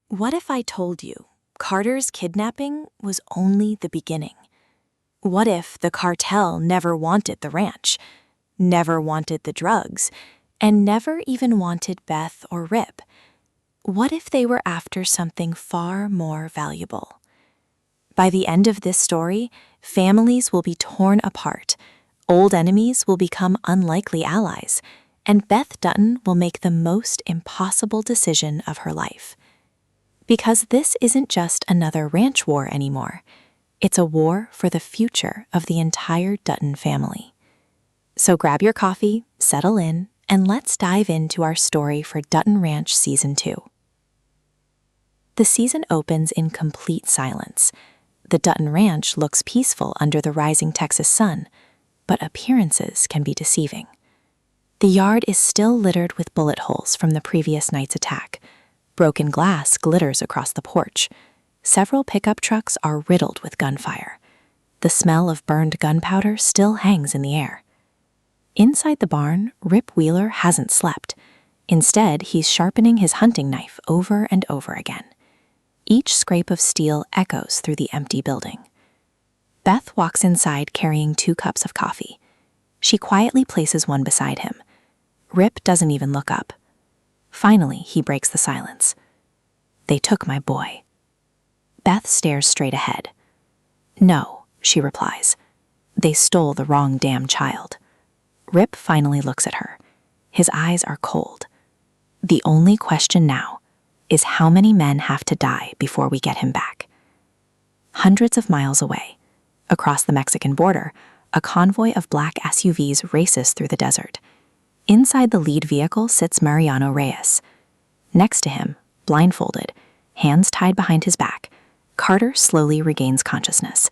What if I told you Carter's kidnapping was only the beginning? What if the cartel never wanted the ranch, never wanted the drugs, and never even wanted Beth or Rip? What if they were after something far more valuable? By the end of this story, families will be torn apart, old enemies will become unlikely allies, and Beth Dutton will make the most impossible decision of her life. Because this isn't just another ranch war anymore. It's a war for the future of the entire Dutton family. So grab your coffee, settle in, and let's dive into our story for Dutton Ranch Season 2. The season opens in complete silence. The Dutton Ranch looks peaceful under the rising Texas sun, but appearances can be deceiving. The yard is still littered with bullet holes from the previous night's attack. Broken glass glitters across the porch. Several pickup trucks are riddled with gunfire. The smell of burned gunpowder still hangs in the air. Inside the barn, Rip Wheeler hasn't slept. Instead, he's sharpening his hunting knife over and over again. Each scrape of steel echoes through the empty building. Beth walks inside carrying 2 cups of coffee. She quietly places one beside him. Rip doesn't even look up. Finally, he breaks the silence. "They took my boy." Beth stares straight ahead. "No," she replies. "They stole the wrong damn child." Rip finally looks at her. His eyes are cold. "The only question now is how many men have to die before we get him back." Hundreds of miles away, across the Mexican border, a convoy of black SUVs races through the desert. Inside the lead vehicle sits Mariano Reyes. Next to him, blindfolded, hands tied behind his back, Carter slowly regains consciousness.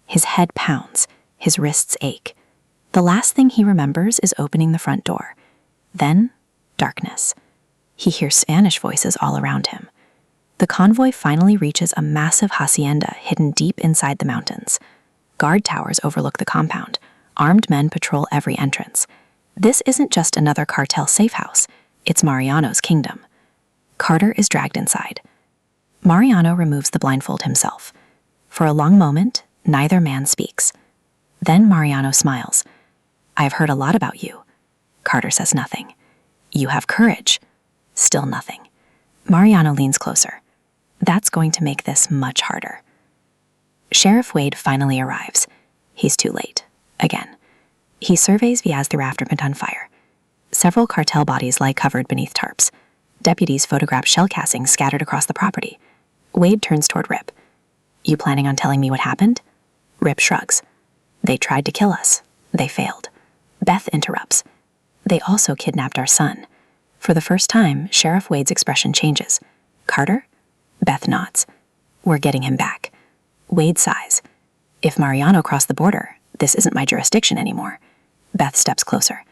His head pounds, his wrists ache. The last thing he remembers is opening the front door. Then, darkness. He hears Spanish voices all around him. The convoy finally reaches a massive hacienda hidden deep inside the mountains. Guard towers overlook the compound. Armed men patrol every entrance. This isn't just another cartel safe house. It's Mariano's kingdom. Carter is dragged inside. Mariano removes the blindfold himself. For a long moment, neither man speaks. Then Mariano smiles. "I've heard a lot about you." Carter says nothing. "You have courage." Still nothing. Mariano leans closer. That's going to make this much harder. Sheriff Wade finally arrives. He's too late. Again. He surveys Viaz the raft been on fire. Several cartel bodies lie covered beneath tarps. Deputies photograph shell castings scattered across the property. Wade turns toward Rip. "You planning on telling me what happened?" Rip shrugs. "They tried to kill us. They failed." Beth interrupts. "They also kidnapped our son." For the first time, Sheriff Wade's expression changes. "Carter?" Beth nods. "We're getting him back." Wade sighs. "If Mariano crossed the border, this isn't my jurisdiction anymore." Beth steps closer.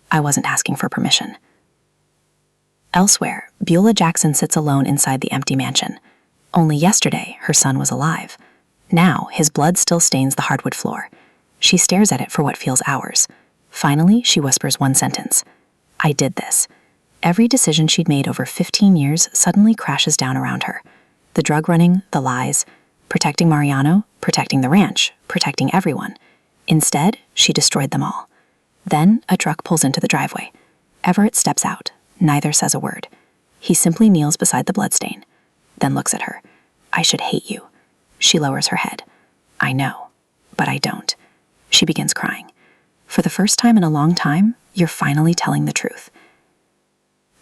"I wasn't asking for permission." Elsewhere, Beulah Jackson sits alone inside the empty mansion. Only yesterday, her son was alive. Now, his blood still stains the hardwood floor. She stares at it for what feels hours. Finally, she whispers one sentence. "I did this." Every decision she'd made over 15 years suddenly crashes down around her. The drug running, the lies, protecting Mariano, protecting the ranch, protecting everyone. Instead, she destroyed them all. Then, a truck pulls into the driveway. Everett steps out. Neither says a word. He simply kneels beside the bloodstain, then looks at her. "I should hate you." She lowers her head. "I know, but I don't." She begins crying. "For the first time in a long time, you're finally telling the truth."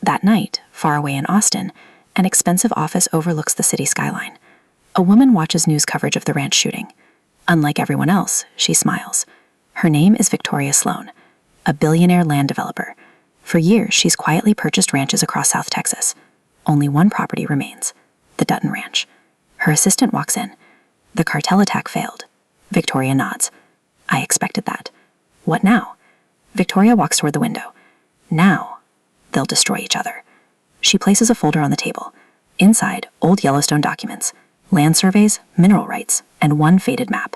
That night, far away in Austin, an expensive office overlooks the city skyline. A woman watches news coverage of the ranch shooting. Unlike everyone else, she smiles. Her name is Victoria Sloan, a billionaire land developer. For years, she's quietly purchased ranches across South Texas. Only one property remains, the Dutton Ranch. Her assistant walks in. "The cartel attack failed." Victoria nods. "I expected that." "What now?" Victoria walks toward the window. "Now, they'll destroy each other." She places a folder on the table. Inside, old Yellowstone documents, land surveys, mineral rights, and one faded map.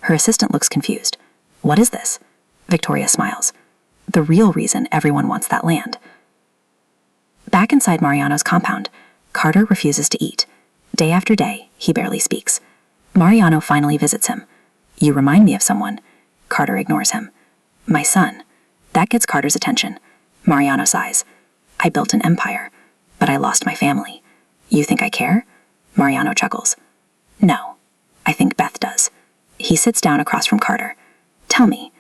Her assistant looks confused. "What is this?" Victoria smiles. "The real reason everyone wants that land." Back inside Mariano's compound, Carter refuses to eat. Day after day, he barely speaks. Mariano finally visits him. "You remind me of someone." Carter ignores him. "My son." That gets Carter's attention. Mariano sighs. "I built an empire, but I lost my family. You think I care?" Mariano chuckles. "No, I think Beth does." He sits down across from Carter. "Tell me,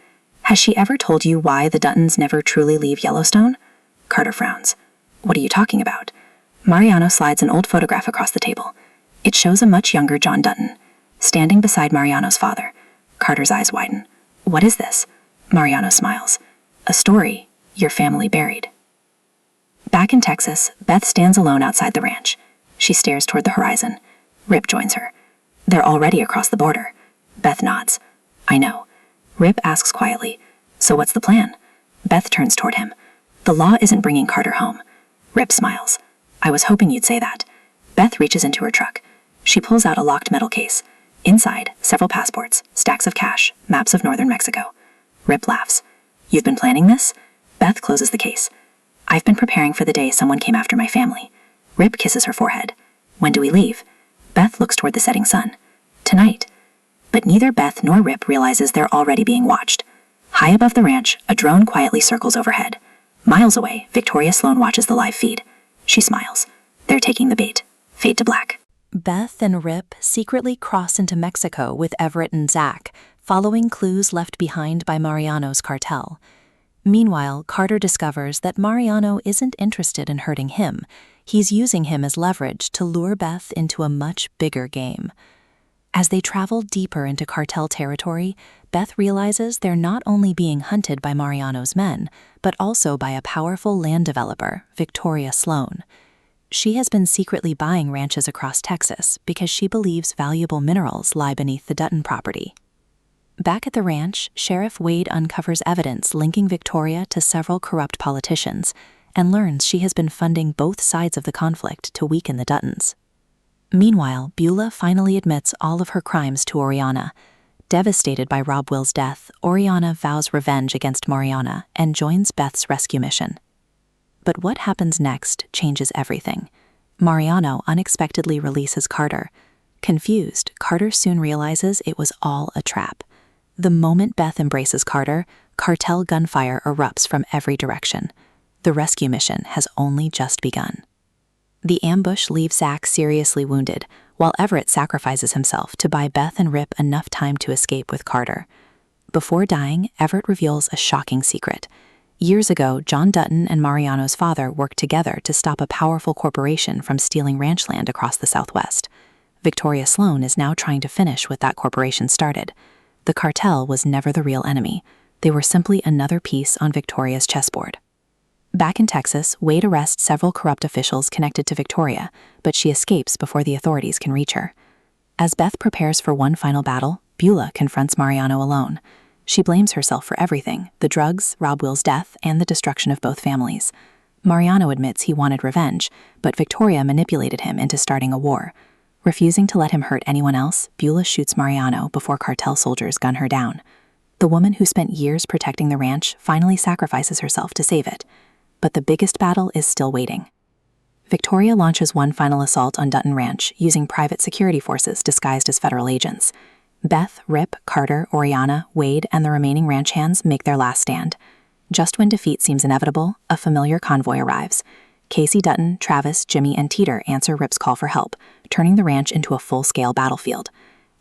has she ever told you why the Duttons never truly leave Yellowstone?" Carter frowns. "What are you talking about?" Mariano slides an old photograph across the table. It shows a much younger John Dutton, standing beside Mariano's father. Carter's eyes widen. "What is this?" Mariano smiles. "A story your family buried." Back in Texas, Beth stands alone outside the ranch. She stares toward the horizon. Rip joins her. They're already across the border. Beth nods. "I know." Rip asks quietly, "So what's the plan?" Beth turns toward him. "The law isn't bringing Carter home." Rip smiles. "I was hoping you'd say that." Beth reaches into her truck. She pulls out a locked metal case. Inside, several passports, stacks of cash, maps of northern Mexico. Rip laughs. "You've been planning this?" Beth closes the case. "I've been preparing for the day someone came after my family." Rip kisses her forehead. "When do we leave?" Beth looks toward the setting sun. "Tonight." But neither Beth nor Rip realizes they're already being watched. High above the ranch, a drone quietly circles overhead. Miles away, Victoria Sloan watches the live feed. She smiles. They're taking the bait. Fade to black. Beth and Rip secretly cross into Mexico with Everett and Zach, following clues left behind by Mariano's cartel. Meanwhile, Carter discovers that Mariano isn't interested in hurting him. He's using him as leverage to lure Beth into a much bigger game. As they travel deeper into cartel territory, Beth realizes they're not only being hunted by Mariano's men, but also by a powerful land developer, Victoria Sloan. She has been secretly buying ranches across Texas because she believes valuable minerals lie beneath the Dutton property. Back at the ranch, Sheriff Wade uncovers evidence linking Victoria to several corrupt politicians and learns she has been funding both sides of the conflict to weaken the Duttons. Meanwhile, Beulah finally admits all of her crimes to Oriana. Devastated by Rob Will's death, Oriana vows revenge against Mariana and joins Beth's rescue mission. But what happens next changes everything. Mariano unexpectedly releases Carter. Confused, Carter soon realizes it was all a trap. The moment Beth embraces Carter, cartel gunfire erupts from every direction. The rescue mission has only just begun. The ambush leaves Zach seriously wounded, while Everett sacrifices himself to buy Beth and Rip enough time to escape with Carter. Before dying, Everett reveals a shocking secret. Years ago, John Dutton and Mariano's father worked together to stop a powerful corporation from stealing ranch land across the Southwest. Victoria Sloan is now trying to finish what that corporation started. The cartel was never the real enemy. They were simply another piece on Victoria's chessboard. Back in Texas, Wade arrests several corrupt officials connected to Victoria, but she escapes before the authorities can reach her. As Beth prepares for one final battle, Beulah confronts Mariano alone. She blames herself for everything: the drugs, Rob Will's death, and the destruction of both families. Mariano admits he wanted revenge, but Victoria manipulated him into starting a war. Refusing to let him hurt anyone else, Beulah shoots Mariano before cartel soldiers gun her down. The woman who spent years protecting the ranch finally sacrifices herself to save it. But the biggest battle is still waiting. Victoria launches one final assault on Dutton Ranch using private security forces disguised as federal agents. Beth, Rip, Carter, Oriana, Wade, and the remaining ranch hands make their last stand. Just when defeat seems inevitable, a familiar convoy arrives. Casey Dutton, Travis, Jimmy, and Teeter answer Rip's call for help, turning the ranch into a full-scale battlefield.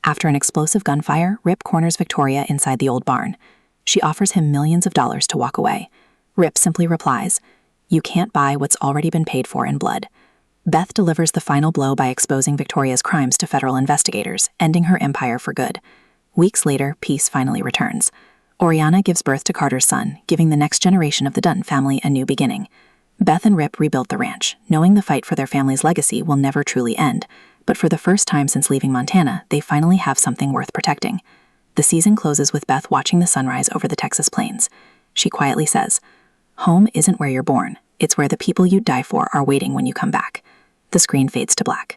After an explosive gunfire, Rip corners Victoria inside the old barn. She offers him millions of dollars to walk away. Rip simply replies, "You can't buy what's already been paid for in blood." Beth delivers the final blow by exposing Victoria's crimes to federal investigators, ending her empire for good. Weeks later, peace finally returns. Oriana gives birth to Carter's son, giving the next generation of the Dutton family a new beginning. Beth and Rip rebuilt the ranch, knowing the fight for their family's legacy will never truly end, but for the first time since leaving Montana, they finally have something worth protecting. The season closes with Beth watching the sunrise over the Texas plains. She quietly says, "Home isn't where you're born, it's where the people you'd die for are waiting when you come back." The screen fades to black.